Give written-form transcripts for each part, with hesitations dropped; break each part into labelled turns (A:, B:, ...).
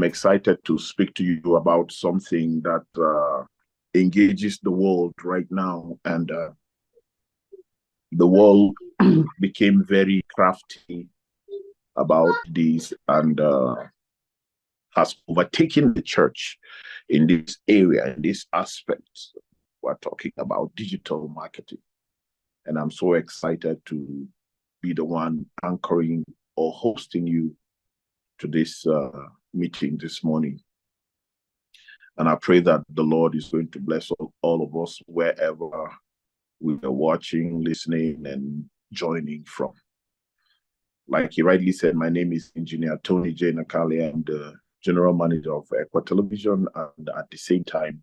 A: I'm excited to speak to you about something that engages the world right now. And the world became very crafty about this and has overtaken the church in this area, in this aspect. We're talking about digital marketing. And I'm so excited to be the one anchoring or hosting you to this meeting this morning. And I pray that the Lord is going to bless all of us wherever we are watching, listening, and joining from. Like he rightly said, my name is Engineer Tony J. Nakale. I'm the General Manager of Equa Television, and at the same time,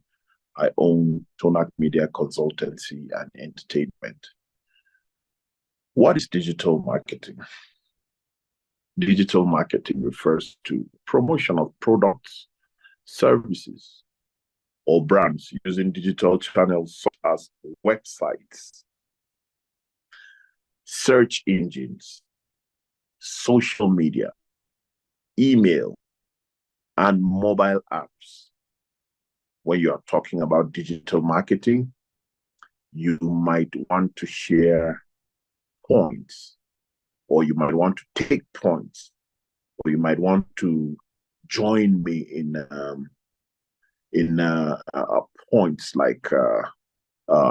A: I own Tonay Media Consultancy and Entertainment. What is digital marketing? Digital marketing refers to promotion of products, services, or brands using digital channels such as websites, search engines, social media, email, and mobile apps. When you are talking about digital marketing, you might want to share points, or you might want to take points, or you might want to join me in points like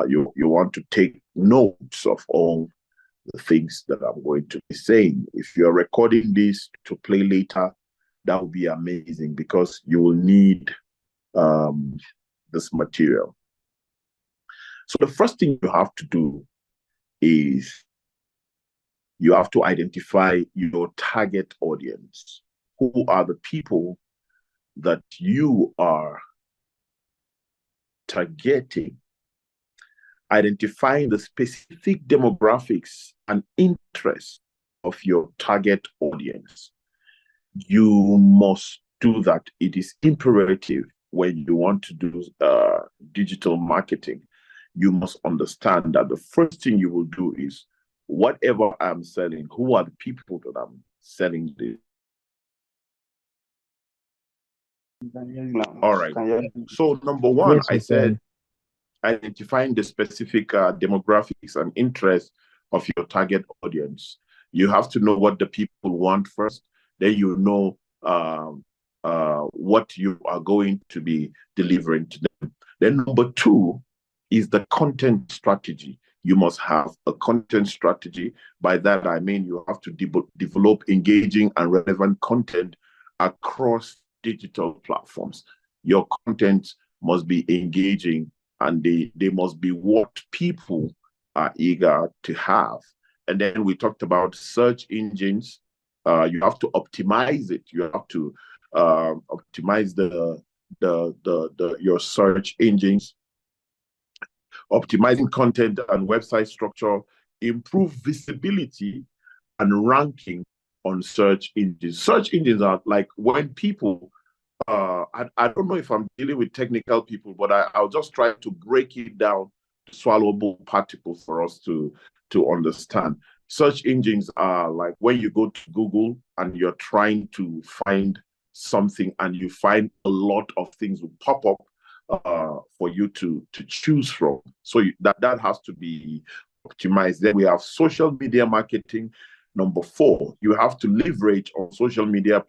A: you want to take notes of all the things that I'm going to be saying. If you're recording this to play later, that would be amazing because you will need this material. So the first thing you have to do is you have to identify your target audience. Who are the people that you are targeting? Identifying the specific demographics and interests of your target audience. You must do that. It is imperative when you want to do digital marketing. You must understand that the first thing you will do is whatever I'm selling, who are the people that I'm selling this? All right. So number one, yes, I said identifying the specific demographics and interests of your target audience. You have to know what the people want first. Then you know what you are going to be delivering to them. Then number two is the content strategy. You must have a content strategy. By that, I mean you have to develop engaging and relevant content across digital platforms. Your content must be engaging and they must be what people are eager to have. And then we talked about search engines. You have to optimize it. You have to optimize your search engines. Optimizing content and website structure, improve visibility and ranking on search engines. Search engines are like when people, I don't know if I'm dealing with technical people, but I'll just try to break it down to swallowable particles for us to understand. Search engines are like when you go to Google and you're trying to find something and you find a lot of things will pop up for you to choose from. So that has to be optimized. Then we have social media marketing. Number four, you have to leverage on social media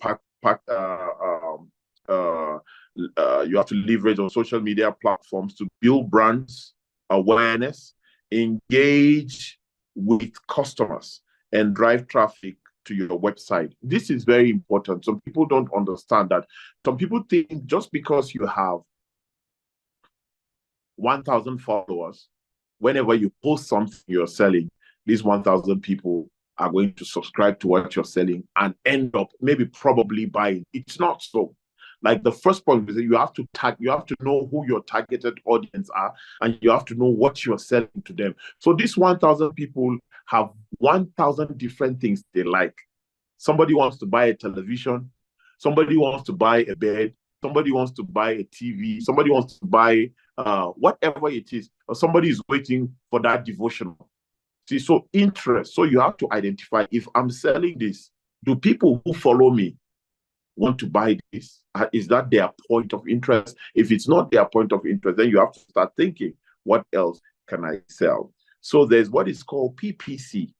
A: you have to leverage on social media platforms to build brands awareness, engage with customers, and drive traffic to your website. This is very important. Some people don't understand that. Some people think just because you have 1,000 followers, whenever you post something you're selling, these 1,000 people are going to subscribe to what you're selling and end up probably buying. It's not so. Like the first point is that you have to know who your targeted audience are, and you have to know what you're selling to them. So these 1,000 people have 1,000 different things they like. Somebody wants to buy a television, somebody wants to buy a bed, somebody wants to buy a TV, somebody wants to buy whatever it is, or somebody is waiting for that devotional. See, so interest. So you have to identify, if I'm selling this, do people who follow me want to buy this? Is that their point of interest? If it's not their point of interest, then you have to start thinking, what else can I sell? So there's what is called PPC,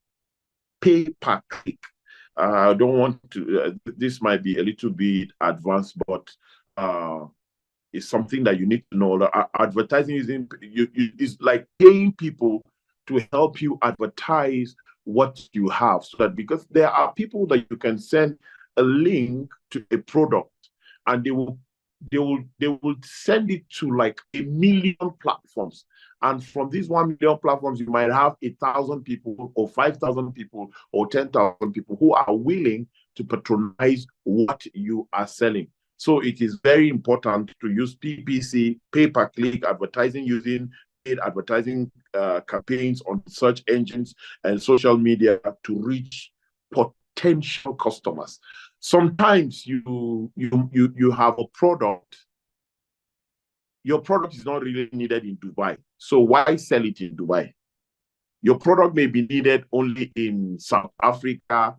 A: pay per click. I don't want to, this might be a little bit advanced, but it's something that you need to know. Advertising is like paying people to help you advertise what you have, so that, because there are people that you can send a link to a product, and they will send it to like 1 million platforms. And from these 1 million platforms, you might have 1,000 people or 5,000 people or 10,000 people who are willing to patronize what you are selling. So it is very important to use PPC, pay-per-click advertising, using paid advertising campaigns on search engines and social media to reach potential customers. Sometimes you have a product. Your product is not really needed in Dubai. So why sell it in Dubai? Your product may be needed only in South Africa,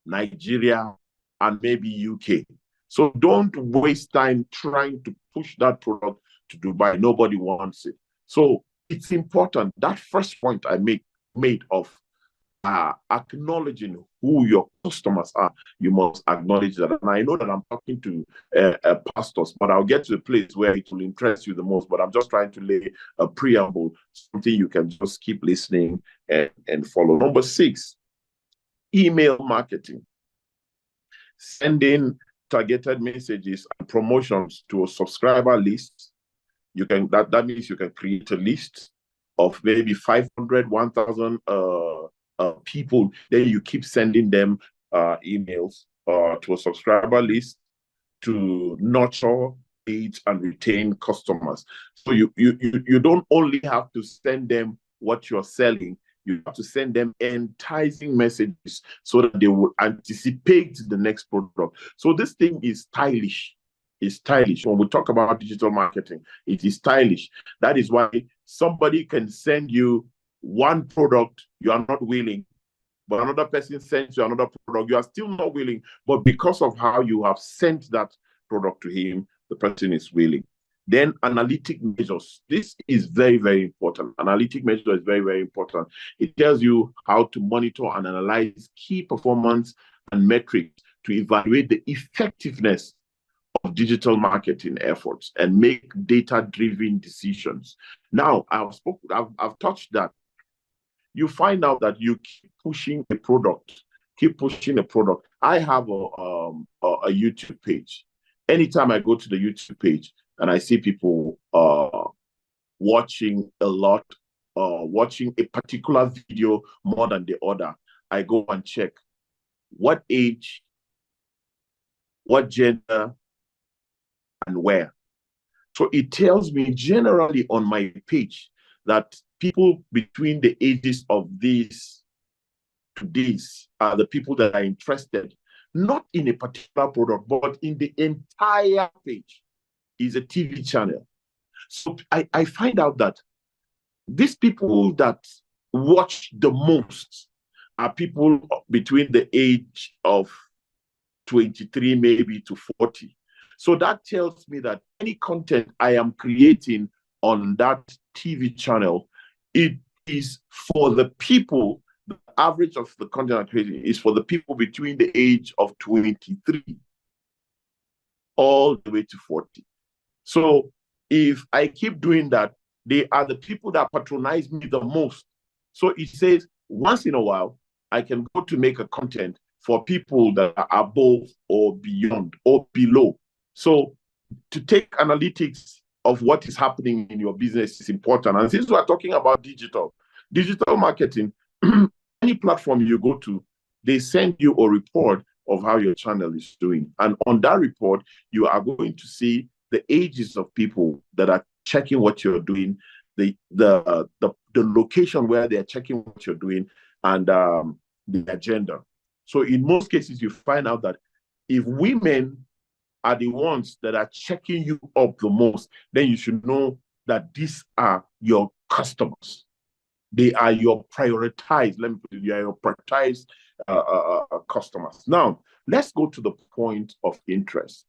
A: Nigeria, and maybe UK. So don't waste time trying to push that product to Dubai. Nobody wants it. So it's important. That first point I made of acknowledging who your customers are, you must acknowledge that. And I know that I'm talking to pastors, but I'll get to a place where it will interest you the most. But I'm just trying to lay a preamble, something you can just keep listening and follow. Number 6, email marketing. Sending targeted messages and promotions to a subscriber list. You can that means you can create a list of maybe 500, 1,000 people. Then you keep sending them emails to a subscriber list to nurture, age, and retain customers. So you don't only have to send them what you're selling. You have to send them enticing messages so that they will anticipate the next product. So this thing is stylish. It's stylish. When we talk about digital marketing, it is stylish. That is why somebody can send you one product you are not willing, but another person sends you another product you are still not willing. But because of how you have sent that product to him, the person is willing. Then analytic measures. This is very, very important. Analytic measure is very, very important. It tells you how to monitor and analyze key performance and metrics to evaluate the effectiveness of digital marketing efforts and make data-driven decisions. Now, I've touched that. You find out that you keep pushing a product. I have a YouTube page. Anytime I go to the YouTube page and I see people watching a lot, watching a particular video more than the other, I go and check what age, what gender, and where. So it tells me generally on my page that people between the ages of these to these are the people that are interested, not in a particular product, but in the entire page. Is a TV channel. So I find out that these people that watch the most are people between the age of 23 maybe to 40. So that tells me that any content I am creating on that TV channel, it is for the people, the average of the content I'm creating is for the people between the age of 23 all the way to 40. So if I keep doing that, they are the people that patronize me the most. So it says once in a while, I can go to make a content for people that are above or beyond or below. So to take analytics of what is happening in your business is important. And since we're talking about digital marketing, any platform you go to, they send you a report of how your channel is doing. And on that report, you are going to see the ages of people that are checking what you're doing, the location where they're checking what you're doing, and the agenda. So in most cases, you find out that if women are the ones that are checking you up the most, then you should know that these are your customers. They are your prioritized, let me put it, they are your prioritized customers. Now, let's go to the point of interest.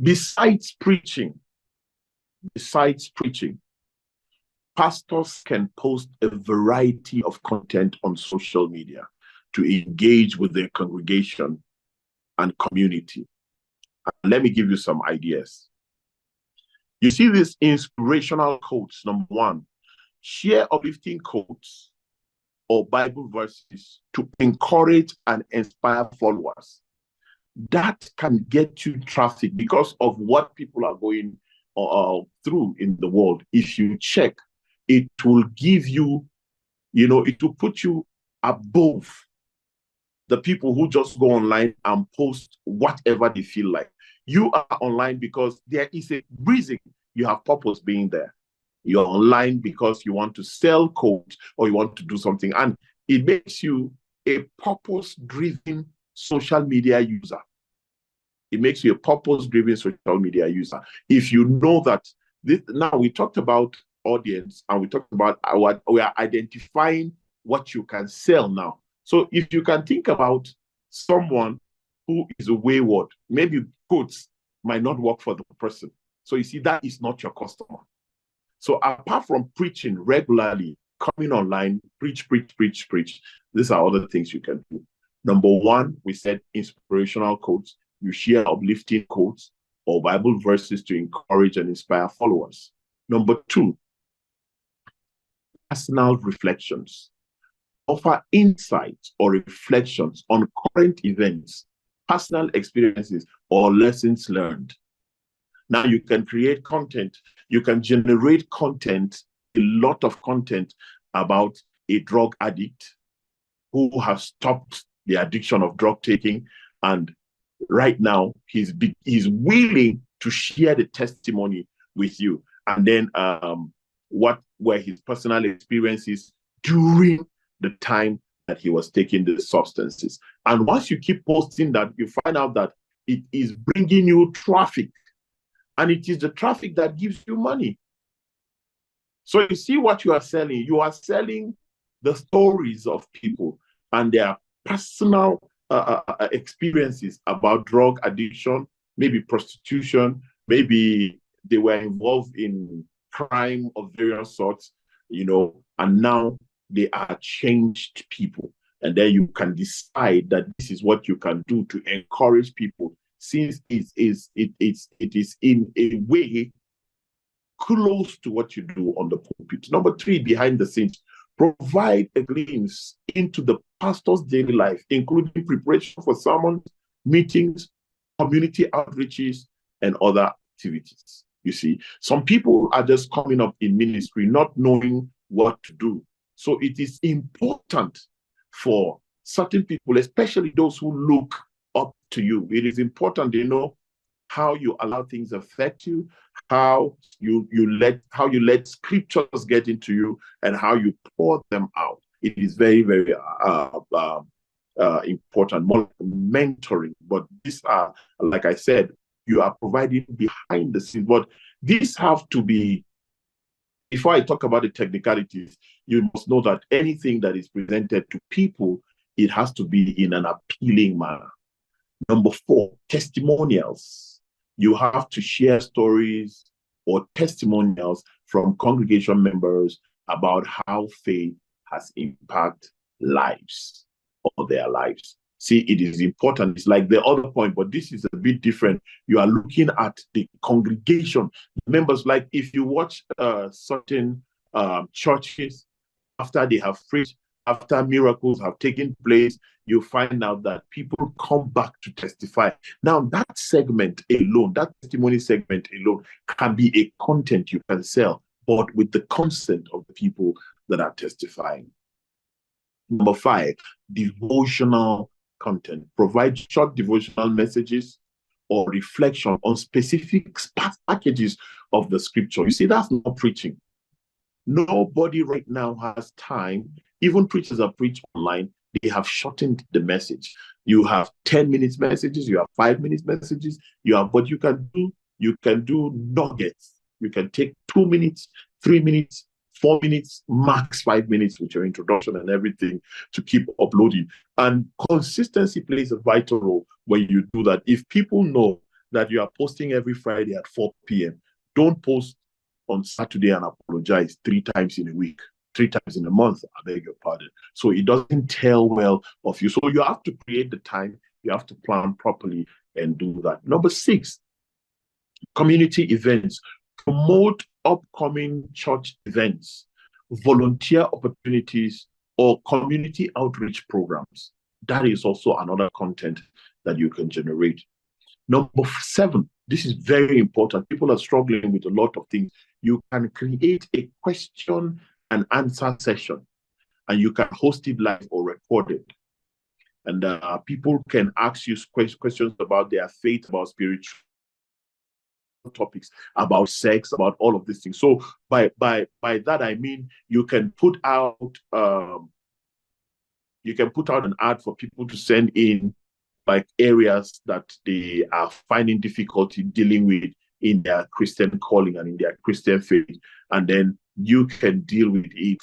A: Besides preaching, pastors can post a variety of content on social media to engage with their congregation and community. And let me give you some ideas. You see these inspirational quotes. Number one, share uplifting quotes or Bible verses to encourage and inspire followers. That can get you traffic because of what people are going through in the world. If you check, it will give you, it will put you above the people who just go online and post whatever they feel like. You are online because there is a reason you have purpose being there. You're online because you want to sell code or you want to do something. And it makes you a purpose-driven social media user. It makes you a purpose-driven social media user. If you know that, now we talked about audience and we talked about we are identifying what you can sell now. So if you can think about someone who is a wayward, maybe quotes might not work for the person. So you see, that is not your customer. So apart from preaching regularly, coming online, preach, these are other things you can do. Number one, we said inspirational quotes. You share uplifting quotes or Bible verses to encourage and inspire followers. Number two, personal reflections. Offer insights or reflections on current events, personal experiences, or lessons learned. Now you can create content. You can generate content, a lot of content about a drug addict who has stopped the addiction of drug taking. And right now he's willing to share the testimony with you. And then what were his personal experiences during the time that he was taking the substances. And once you keep posting that, you find out that it is bringing you traffic. And it is the traffic that gives you money. So you see what you are selling. You are selling the stories of people and their personal experiences about drug addiction, maybe prostitution, maybe they were involved in crime of various sorts, and now they are changed people. And then you can decide that this is what you can do to encourage people, since it is in a way close to what you do on the pulpit. Number three, behind the scenes, provide a glimpse into the pastor's daily life, including preparation for sermons, meetings, community outreaches, and other activities. You see, some people are just coming up in ministry not knowing what to do. So it is important for certain people, especially those who look up to you. It is important they know how you allow things affect you, how you let scriptures get into you, and how you pour them out. It is very, very important. More like mentoring, but these are, like I said, you are providing behind the scenes. But these have to be, before I talk about the technicalities, you must know that anything that is presented to people, it has to be in an appealing manner. Number four, testimonials. You have to share stories or testimonials from congregation members about how faith has impacted lives or their lives. See, it is important. It's like the other point, but this is a bit different. You are looking at the congregation members. Like if you watch certain churches, after they have preached, after miracles have taken place, you find out that people come back to testify. Now, that segment alone, that testimony segment alone, can be a content you can sell, but with the consent of the people that are testifying. Number five, devotional content. Provide short devotional messages or reflection on specific passages of the scripture. You see, that's not preaching. Nobody right now has time. Even preachers that preach online, they have shortened the message. You have 10 minutes messages, you have 5 minutes messages, but you can do nuggets. You can take 2 minutes, 3 minutes, 4 minutes, max 5 minutes with your introduction and everything to keep uploading. And consistency plays a vital role when you do that. If people know that you are posting every Friday at 4 p.m., don't post on Saturday and apologize 3 times in a week, 3 times in a month, I beg your pardon. So it doesn't tell well of you. So you have to create the time, you have to plan properly and do that. Number 6, community events. Promote upcoming church events, volunteer opportunities, or community outreach programs. That is also another content that you can generate. Number 7, this is very important. People are struggling with a lot of things. You can create a question and answer session, and you can host it live or record it. And people can ask you questions about their faith, about spiritual topics, about sex, about all of these things. So by that I mean you can put out an ad for people to send in like areas that they are finding difficulty dealing with in their Christian calling and in their Christian faith, and then you can deal with it,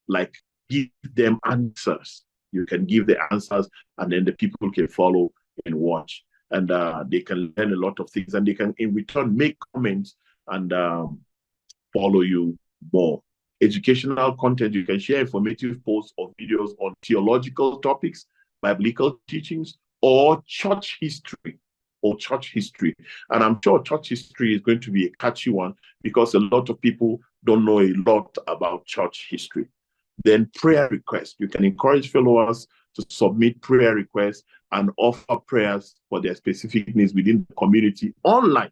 A: like give them answers. You can give the answers, and then the people can follow and watch, and they can learn a lot of things, and they can in return make comments and follow you more. Educational content, you can share informative posts or videos on theological topics, biblical teachings, or church history. And I'm sure church history is going to be a catchy one because a lot of people don't know a lot about church history. Then prayer requests. You can encourage followers to submit prayer requests and offer prayers for their specific needs within the community online.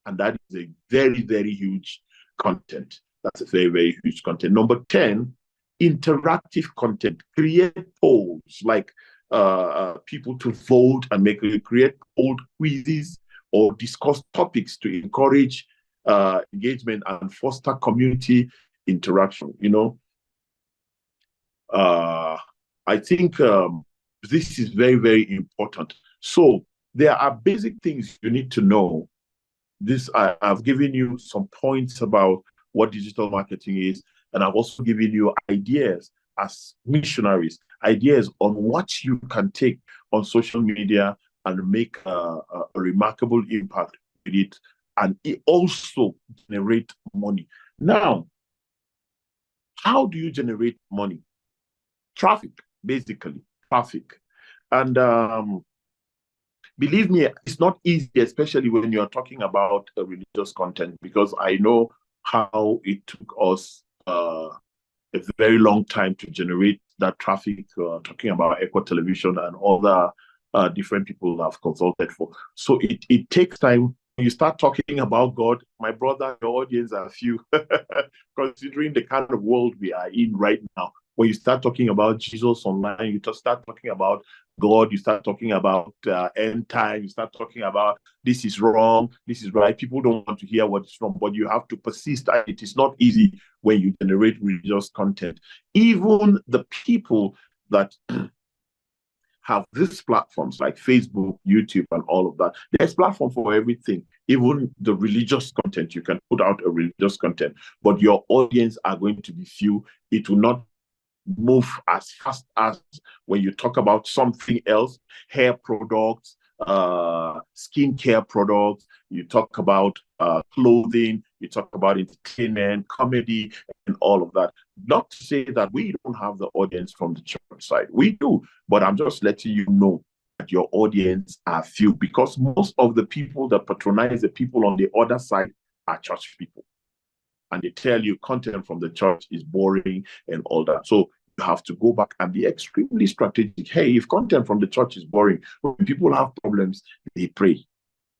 A: And that is a very, very huge content. That's a very, very huge content. Number 10, interactive content. Create polls like people to vote and create poll quizzes or discuss topics to encourage engagement and foster community interaction. I think this is very, very important. So there are basic things you need to know. I've given you some points about what digital marketing is, and I've also given you ideas as missionaries, ideas on what you can take on social media and make a remarkable impact with it, and it also generate money. Now, how do you generate money? Traffic, basically, traffic. And believe me, it's not easy, especially when you're talking about religious content, because I know how it took us a very long time to generate that traffic, talking about Echo Television and other different people I've consulted for. So it takes time. When you start talking about God, my brother, your audience are few, considering the kind of world we are in right now. When you start talking about Jesus online, you just start talking about God, you start talking about end time, you start talking about this is wrong, this is right. People don't want to hear what is wrong, but you have to persist. And it is not easy when you generate religious content. Even the people that have these platforms like Facebook, YouTube, and all of that, there's platform for everything. Even the religious content, you can put out a religious content, but your audience are going to be few. It will not move as fast as when you talk about something else, hair products, skincare products, you talk about clothing, you talk about entertainment, comedy, and all of that. Not to say that we don't have the audience from the church side. We do, but I'm just letting you know that your audience are few, because most of the people that patronize the people on the other side are church people. And they tell you content from the church is boring and all that. So you have to go back and be extremely strategic. Hey, if content from the church is boring, when people have problems, they pray.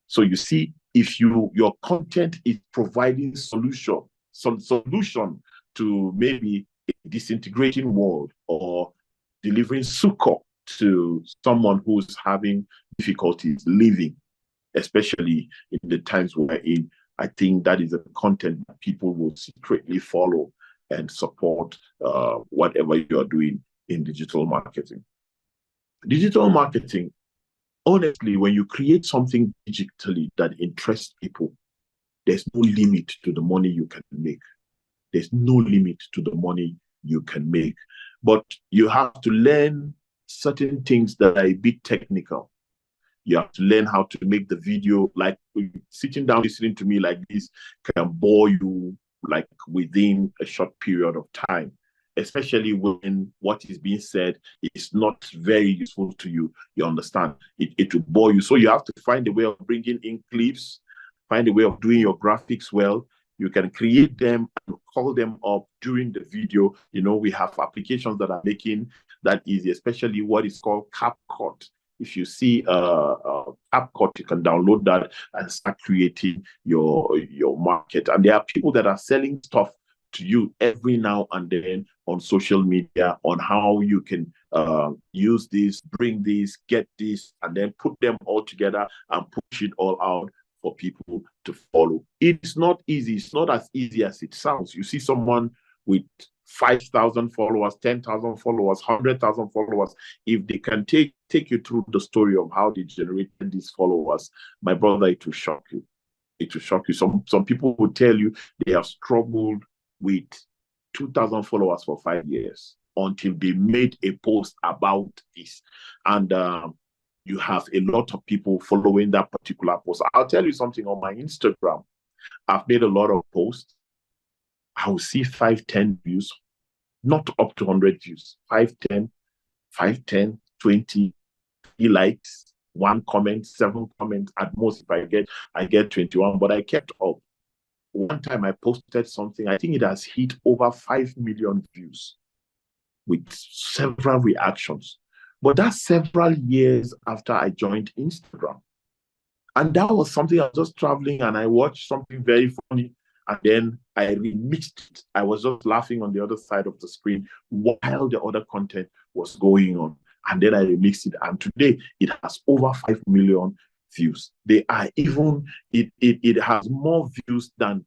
A: So you see, if your content is providing some solution to maybe a disintegrating world, or delivering succor to someone who's having difficulties living, especially in the times we're in, I think that is a content that people will secretly follow and support whatever you are doing in digital marketing. Digital marketing, honestly, when you create something digitally that interests people, there's no limit to the money you can make. there's no limit to the money you can make. But you have to learn certain things that are a bit technical. You have to learn how to make the video. Like sitting down listening to me like this can bore you like within a short period of time, especially when what is being said is not very useful to you. You understand? It will bore you. So you have to find a way of bringing in clips, find a way of doing your graphics well. You can create them and call them up during the video. You know, we have applications that are making that easy, especially what is called CapCut. If you see CapCut, you can download that and start creating your market. And there are people that are selling stuff to you every now and then on social media on how you can use this, bring this, get this, and then put them all together and push it all out for people to follow. It's not easy. It's not as easy as it sounds. You see someone with 5,000 followers, 10,000 followers, 100,000 followers. If they can take you through the story of how they generated these followers, my brother, it will shock you. It will shock you. Some people will tell you they have struggled with 2,000 followers for 5 years until they made a post about this. And you have a lot of people following that particular post. I'll tell you something on my Instagram. I've made a lot of posts. I will see 5, 10 views, not up to 100 views. 5, 10, 20 likes, 1 comment, 7 comments at most. If I get 21, but I kept up. One time I posted something, I think it has hit over 5 million views with several reactions. But that's several years after I joined Instagram. And that was something. I was just traveling and I watched something very funny. And then I remixed it. I was just laughing on the other side of the screen while the other content was going on. And then I remixed it. And today it has over 5 million views. They are even, it has more views than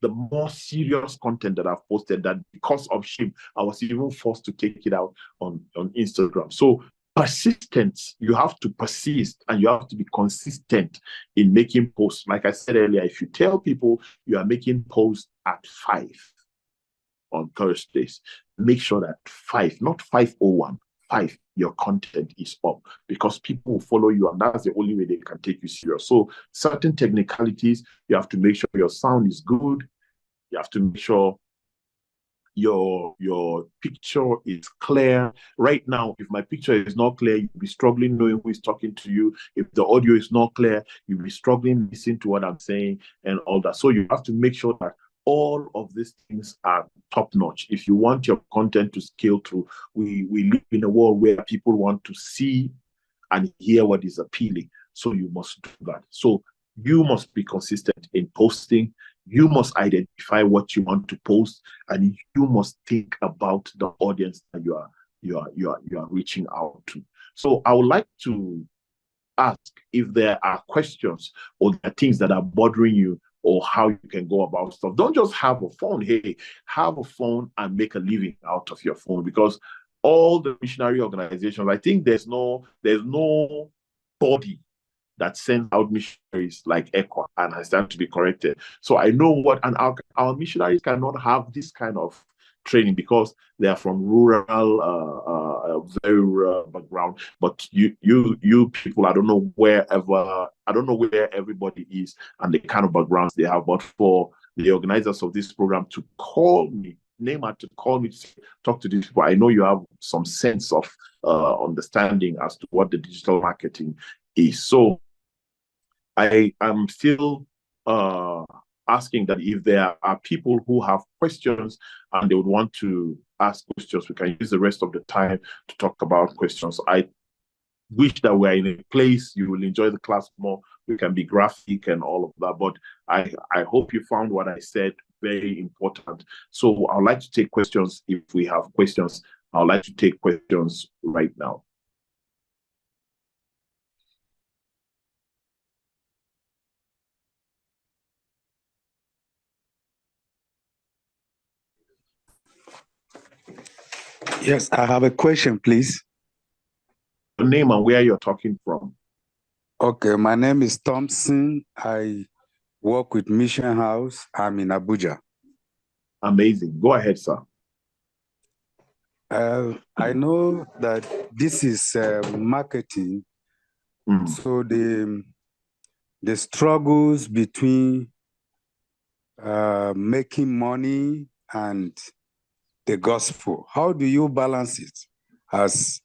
A: the more serious content that I've posted, that because of shame, I was even forced to take it out on Instagram. So persistence, you have to persist and you have to be consistent in making posts. Like I said earlier, if you tell people you are making posts at 5 on Thursdays, make sure that 5, not 5:01, 5, your content is up, because people will follow you and that's the only way they can take you serious. So certain technicalities, you have to make sure your sound is good. You have to make sure your picture is clear. Right now, if my picture is not clear, you'll be struggling knowing who is talking to you. If the audio is not clear, you'll be struggling listening to what I'm saying and all that. So you have to make sure that all of these things are top-notch. If you want your content to scale through, we live in a world where people want to see and hear what is appealing. So you must do that. So you must be consistent in posting. You must identify what you want to post, and you must think about the audience that you are reaching out to. So I would like to ask if there are questions or there are things that are bothering you, or how you can go about stuff. Don't just have a phone. Hey, have a phone and make a living out of your phone, because all the missionary organizations, I think there's no body that sends out missionaries like ECWA, and I stand to be corrected. So I know what, and our missionaries cannot have this kind of training because they are from very rural background. But you people, I don't know where everybody is and the kind of backgrounds they have. But for the organizers of this program to call me, Neymar, to call me to talk to these people, I know you have some sense of understanding as to what the digital marketing is. So I am still asking that if there are people who have questions and they would want to ask questions, we can use the rest of the time to talk about questions. I wish that we're in a place you will enjoy the class more. We can be graphic and all of that. But I hope you found what I said very important. So I'd like to take questions if we have questions. I'd like to take questions right now.
B: Yes, I have a question, please.
A: Your name and where you're talking from.
B: Okay, my name is Thompson. I work with Mission House. I'm in Abuja.
A: Amazing. Go ahead, sir.
B: I know that this is marketing, so the struggles between making money and the gospel. How do you balance it as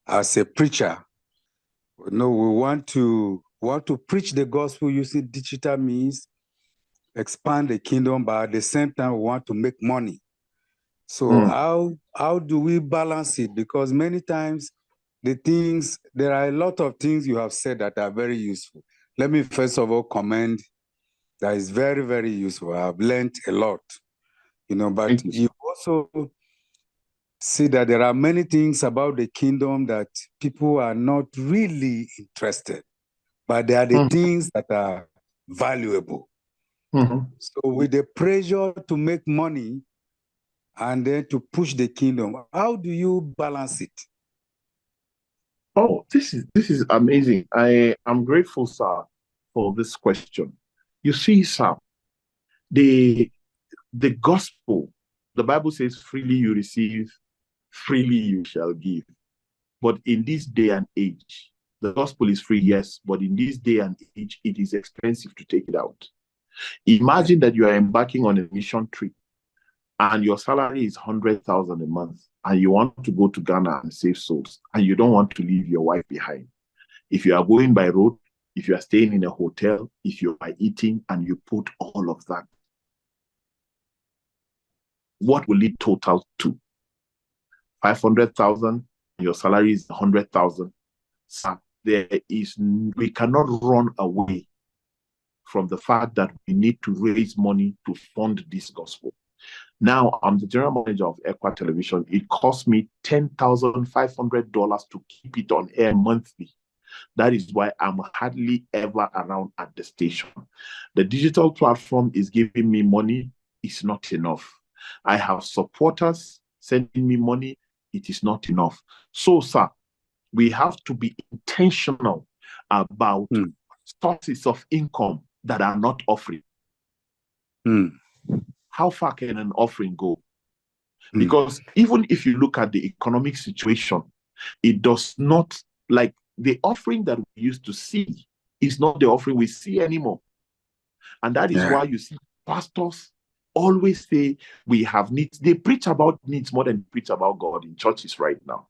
B: a preacher? No, we want to preach the gospel using digital means, expand the kingdom, but at the same time we want to make money. So how do we balance it? Because many times there are a lot of things you have said that are very useful. Let me first of all commend that is very, very useful. I've learned a lot, but you also see that there are many things about the kingdom that people are not really interested, but they are the things that are valuable. So with the pressure to make money and then to push the kingdom, how do you balance it?
A: Oh, this is amazing. I am grateful, sir, for this question. You see, sir, the gospel, the Bible says, freely you receive, freely you shall give. But in this day and age, the gospel is free, yes, but in this day and age, it is expensive to take it out. Imagine that you are embarking on a mission trip and your salary is 100,000 a month and you want to go to Ghana and save souls and you don't want to leave your wife behind. If you are going by road, if you are staying in a hotel, if you are eating and you put all of that, what will it total to? 500,000, your salary is 100,000. So we cannot run away from the fact that we need to raise money to fund this gospel. Now, I'm the general manager of Engr Television. It costs me $10,500 to keep it on air monthly. That is why I'm hardly ever around at the station. The digital platform is giving me money. It's not enough. I have supporters sending me money. It is not enough. So, sir, we have to be intentional about sources of income that are not offering. How far can an offering go? Because even if you look at the economic situation, it does not, like the offering that we used to see is not the offering we see anymore. And that is why you see pastors always say we have needs. They preach about needs more than preach about God in churches right now.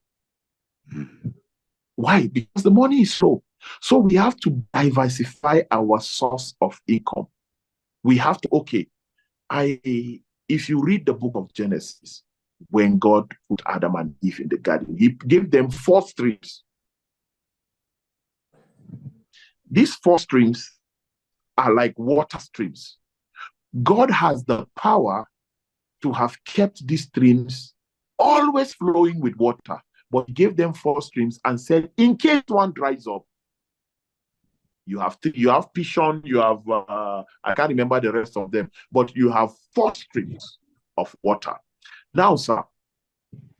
A: Why? Because the money is low. So we have to diversify our source of income. We have to, if you read the book of Genesis, when God put Adam and Eve in the garden, he gave them 4 streams. These 4 streams are like water streams. God has the power to have kept these streams always flowing with water, but he gave them 4 streams and said, in case one dries up, you have Pishon, you have, I can't remember the rest of them, but you have 4 streams of water. Now, sir,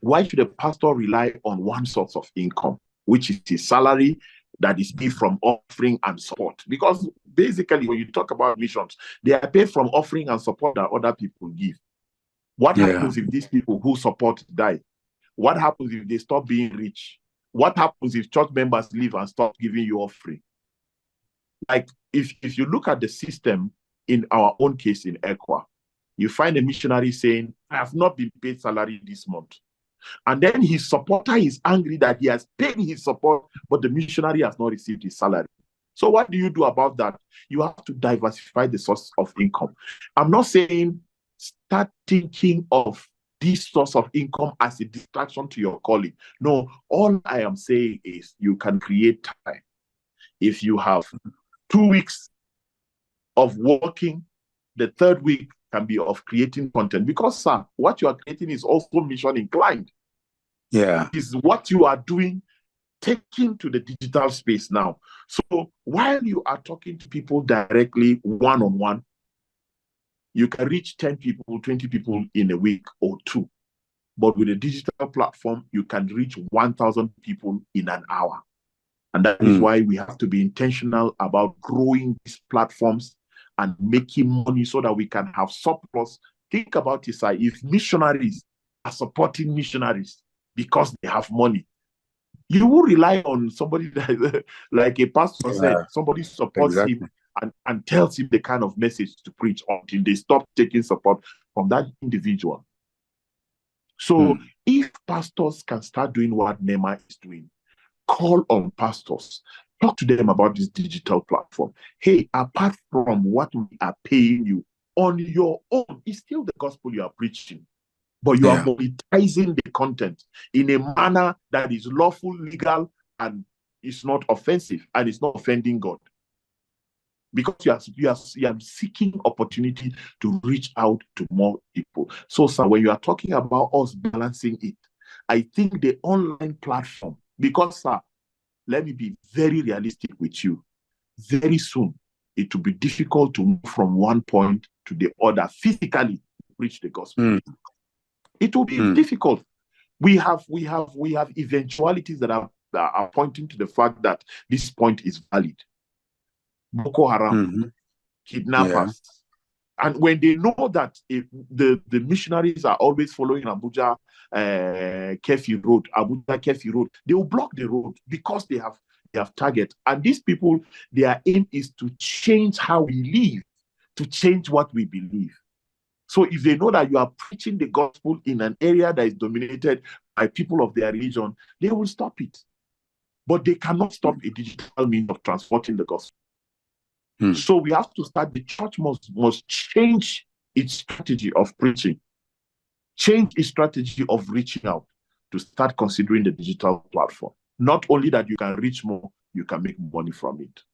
A: why should a pastor rely on one source of income, which is his salary that is paid from offering and support? Because basically, when you talk about missions, they are paid from offering and support that other people give. What happens if these people who support die? What happens if they stop being rich? What happens if church members leave and stop giving you offering? Like, if you look at the system in our own case in Engr, you find a missionary saying, I have not been paid salary this month. And then his supporter is angry that he has paid his support, but the missionary has not received his salary. So what do you do about that? You have to diversify the source of income. I'm not saying start thinking of this source of income as a distraction to your calling. No, all I am saying is you can create time. If you have 2 weeks of working, the 3rd week can be of creating content, because, sir, what you are creating is also mission inclined. Is what you are doing taken to the digital space now. So while you are talking to people directly one-on-one, you can reach 10 people, 20 people in a week or 2. But with a digital platform, you can reach 1,000 people in an hour. And that is why we have to be intentional about growing these platforms and making money so that we can have surplus think about it, sir. If missionaries are supporting missionaries because they have money, you will rely on somebody that, like a pastor said, somebody supports him and tells him the kind of message to preach until they stop taking support from that individual. So if pastors can start doing what NEMA is doing, call on pastors, talk to them about this digital platform. Hey, apart from what we are paying you, on your own, it's still the gospel you are preaching, but you are monetizing the content in a manner that is lawful, legal, and it's not offensive, and it's not offending God. Because you are seeking opportunity to reach out to more people. So, sir, when you are talking about us balancing it, I think the online platform, because, sir, let me be very realistic with you. Very soon, it will be difficult to move from one point to the other physically to preach the gospel. It will be difficult. We have eventualities that are pointing to the fact that this point is valid. Boko Haram, kidnappers. And when they know that the missionaries are always following Abuja Kefi Road, they will block the road because they have target. And these people, their aim is to change how we live, to change what we believe. So if they know that you are preaching the gospel in an area that is dominated by people of their religion, they will stop it. But they cannot stop a digital means of transporting the gospel. So we have to start, the church must change its strategy of preaching, change its strategy of reaching out to start considering the digital platform. Not only that you can reach more, you can make money from it.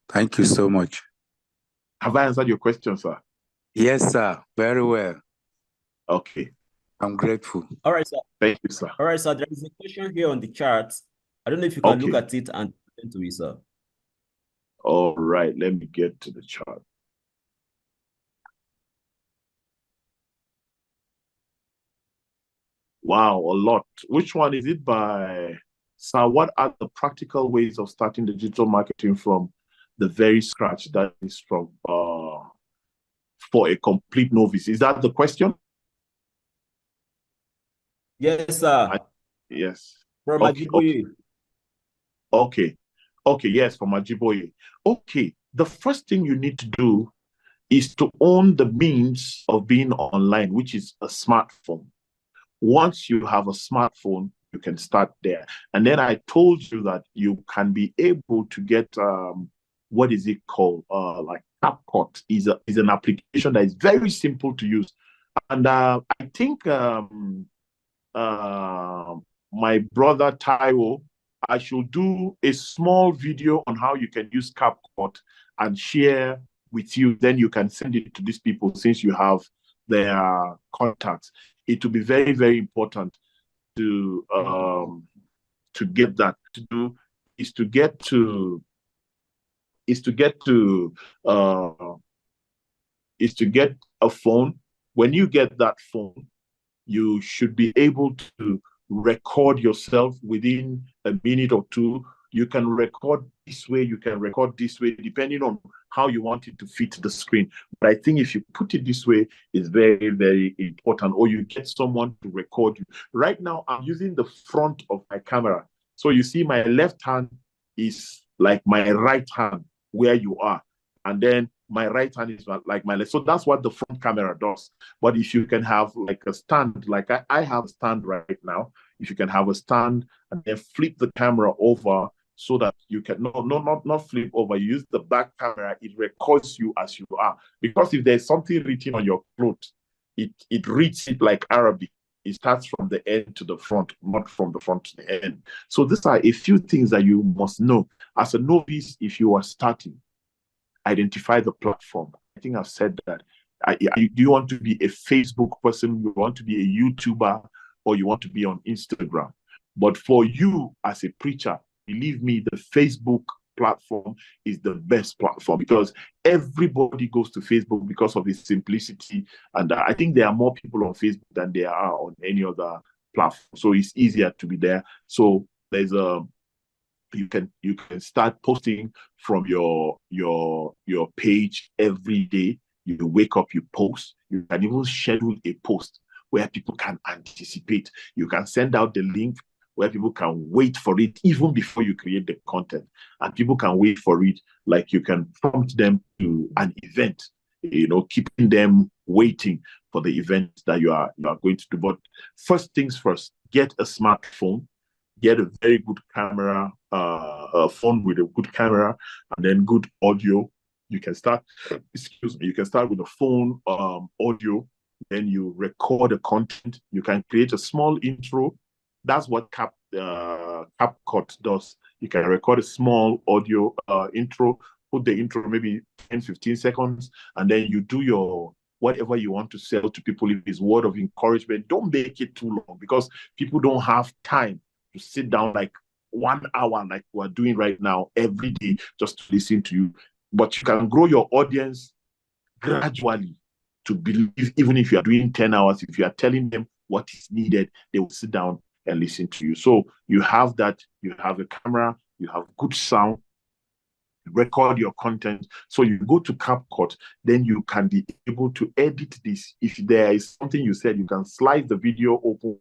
B: Thank you so much.
A: Have I answered your question, sir?
B: Yes, sir. Very well.
A: Okay.
B: I'm grateful.
C: All right, sir.
A: Thank you, sir.
C: All right, sir. There is a question here on the chart. I don't know if you can look at it and attend to it, sir.
A: All right. Let me get to the chart. Wow, a lot. Which one is it by? So what are the practical ways of starting digital marketing from the very scratch? That is from for a complete novice. Is that the question?
C: Yes, sir.
A: Yes.
C: From Ajiboye.
A: Okay. Yes, from Ajiboye. Okay. The first thing you need to do is to own the means of being online, which is a smartphone. Once you have a smartphone, you can start there. And then I told you that you can be able to get what is it called? Like CapCut is an application that is very simple to use. And I think my brother Taiwo, I should do a small video on how you can use CapCut and share with you. Then you can send it to these people since you have their contacts. It will be very, very important to get that. To do is to get to a phone. When you get that phone, you should be able to record yourself within a minute or two. You can record this way, you can record this way, depending on how you want it to fit the screen. But I think if you put it this way, it's very, very important. Or you get someone to record you. Right now, I'm using the front of my camera. So you see my left hand is like my right hand where you are. And then my right hand is like my left. So that's what the front camera does. But if you can have like a stand, like I have a stand right now, if you can have a stand and then flip the camera over so that you can not flip over, you use the back camera, it records you as you are. Because if there's something written on your clothes, it reads it like Arabic. It starts from the end to the front, not from the front to the end. So these are a few things that you must know. As a novice, if you are starting, identify the platform. I think I've said that. Do you want to be a Facebook person? You want to be a YouTuber? Or you want to be on Instagram? But for you as a preacher, believe me, the Facebook platform is the best platform because everybody goes to Facebook because of its simplicity. And I think there are more people on Facebook than there are on any other platform. So it's easier to be there. So there's you can start posting from your page every day. You wake up, you post. You can even schedule a post where people can anticipate. You can send out the link where people can wait for it even before you create the content, and people can wait for it. Like you can prompt them to an event, keeping them waiting for the event that you are going to do. But first things first, get a smartphone, get a very good camera, a phone with a good camera, and then good audio. You can start, you can start with a phone, audio, then you record the content. You can create a small intro. That's what CapCut does. You can record a small audio intro, put the intro maybe 10, 15 seconds, and then you do your whatever you want to sell to people. If it's word of encouragement, don't make it too long, because people don't have time to sit down like 1 hour like we're doing right now every day just to listen to you. But you can grow your audience gradually to believe, even if you are doing 10 hours, if you are telling them what is needed, they will sit down and listen to you. So you have that, you have a camera, you have good sound, record your content. So you go to CapCut, then you can be able to edit this. If there is something you said, you can slice the video open,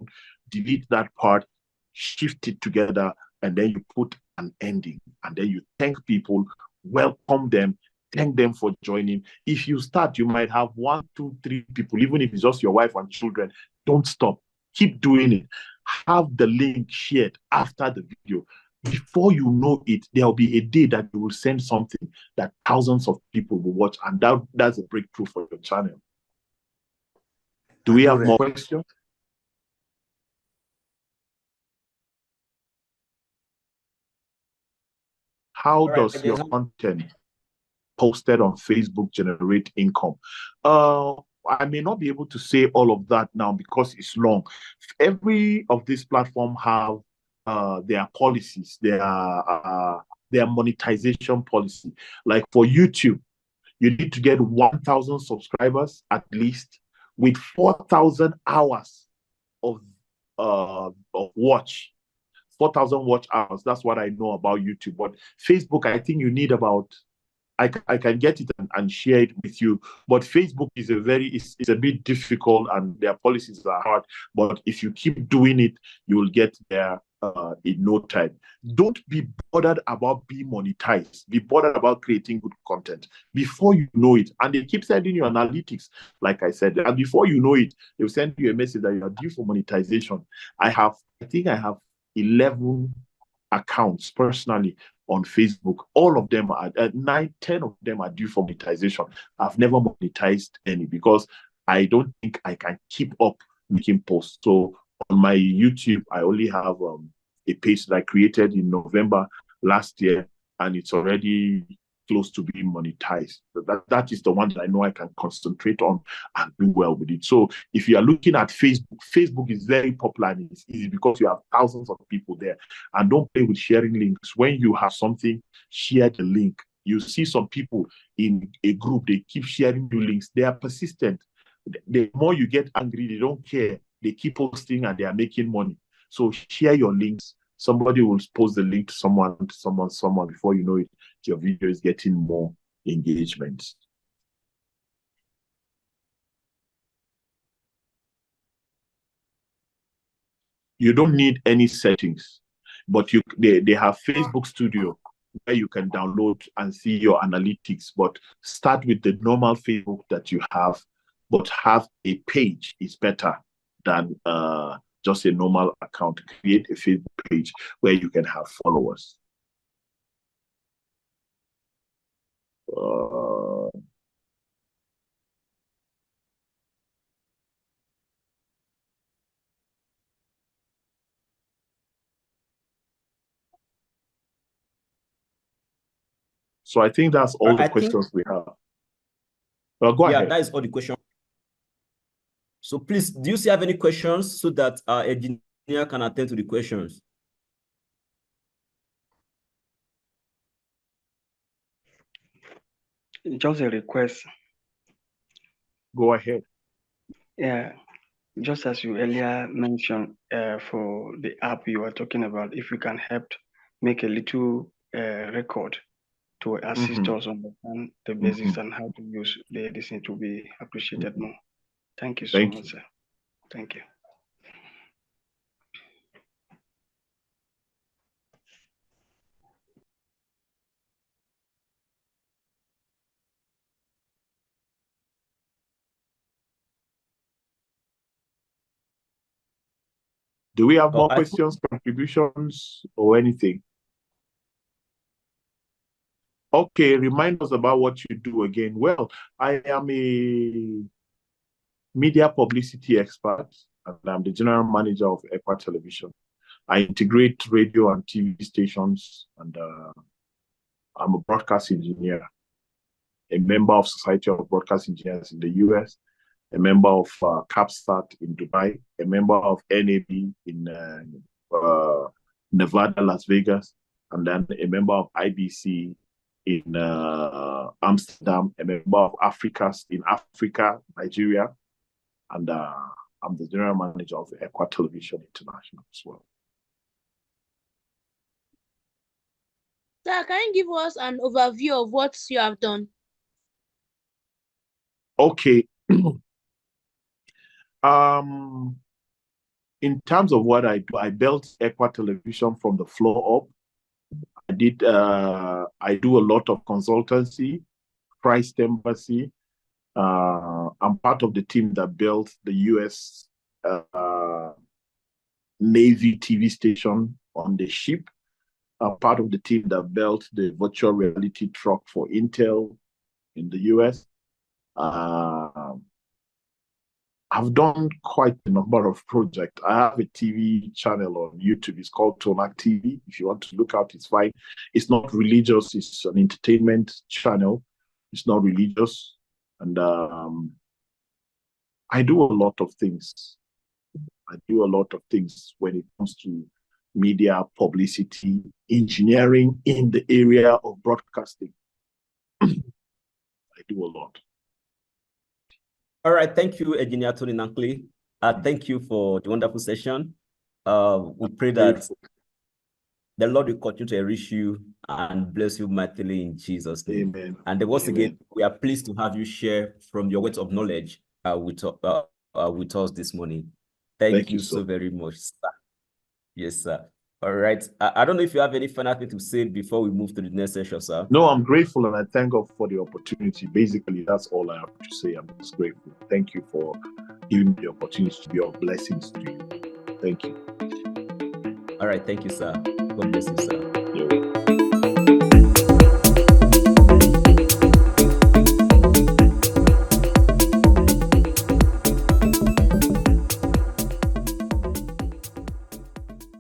A: delete that part, shift it together, and then you put an ending. And then you thank people, welcome them, thank them for joining. If you start, you might have 1, 2, 3 people, even if it's just your wife and children. Don't stop. Keep doing it. Have the link shared after the video. Before you know it, there'll be a day that you will send something that thousands of people will watch, and that's a breakthrough for your channel. Do we have more questions? How does your content posted on Facebook generate income? I may not be able to say all of that now because it's long. Every of these platforms have their policies, their monetization policy. Like for YouTube, you need to get 1,000 subscribers at least with 4,000 hours of watch. 4,000 watch hours. That's what I know about YouTube. But Facebook, I think you need about, I can get it and share it with you. But Facebook is it's a bit difficult, and their policies are hard. But if you keep doing it, you will get there in no time. Don't be bothered about being monetized. Be bothered about creating good content before you know it. And they keep sending you analytics, like I said. And before you know it, they'll send you a message that you are due for monetization. I think I have 11 accounts personally on Facebook. All of them are 9, 10 of them are due for monetization. I've never monetized any because I don't think I can keep up making posts. So on my YouTube, I only have a page that I created in November last year, and it's already close to being monetized. That is the one that I know I can concentrate on and do well with it. So if you are looking at Facebook, Facebook is very popular and it's easy because you have thousands of people there. And don't play with sharing links. When you have something, share the link. You see some people in a group, they keep sharing new links. They are persistent. The more you get angry, they don't care. They keep posting and they are making money. So share your links. Somebody will post the link to someone. Before you know it, your video is getting more engagement. You don't need any settings, but they have Facebook Studio where you can download and see your analytics. But start with the normal Facebook that you have, but have a page is better than just a normal account. Create a Facebook page where you can have followers. So I think that's all the questions we have. Well, go ahead.
C: Yeah, that is all the questions. So please, do you still have any questions so that our engineer can attend to the questions?
D: Just a request.
A: Go ahead.
D: Yeah, just as you earlier mentioned for the app you were talking about, if you can help make a little record to assist us understand the basics and how to use this thing to be appreciated more. Thank you so much, sir. Thank you.
A: Do we have more questions, contributions, or anything? Okay, remind us about what you do again. Well, I am a media publicity expert, and I'm the general manager of Engr Television. I integrate radio and TV stations, and I'm a broadcast engineer, a member of Society of Broadcast Engineers in the US, a member of CAPSTAT in Dubai, a member of NAB in Nevada, Las Vegas, and then a member of IBC in Amsterdam, a member of Africa in Africa, Nigeria, and I'm the general manager of Engr Television International as well.
E: Sir, can you give us an overview of what you have done?
A: Okay. In terms of what I do, I built Engr Television from the floor up. I do a lot of consultancy, Christ Embassy. I'm part of the team that built the US Navy TV station on the ship. I'm part of the team that built the virtual reality truck for Intel in the US. I've done quite a number of projects. I have a TV channel on YouTube. It's called Tonay TV. If you want to look out, it's fine. It's not religious. It's an entertainment channel. It's not religious. And I do a lot of things. I do a lot of things when it comes to media, publicity, engineering in the area of broadcasting. I do a lot.
C: All right, thank you, Engineer Tony Nakale. Thank you for the wonderful session. We pray that the Lord will continue to enrich you and bless you mightily in Jesus' name.
A: Amen.
C: And once again, we are pleased to have you share from your words of knowledge with us this morning. Thank you so very much, sir. Yes, sir. All right. I don't know if you have any final thing to say before we move to the next session, sir.
A: No, I'm grateful and I thank God for the opportunity. Basically, that's all I have to say. I'm just grateful. Thank you for giving me the opportunity to be of blessings to you. Thank you.
C: All right. Thank you, sir. God bless you, sir.
A: You're welcome.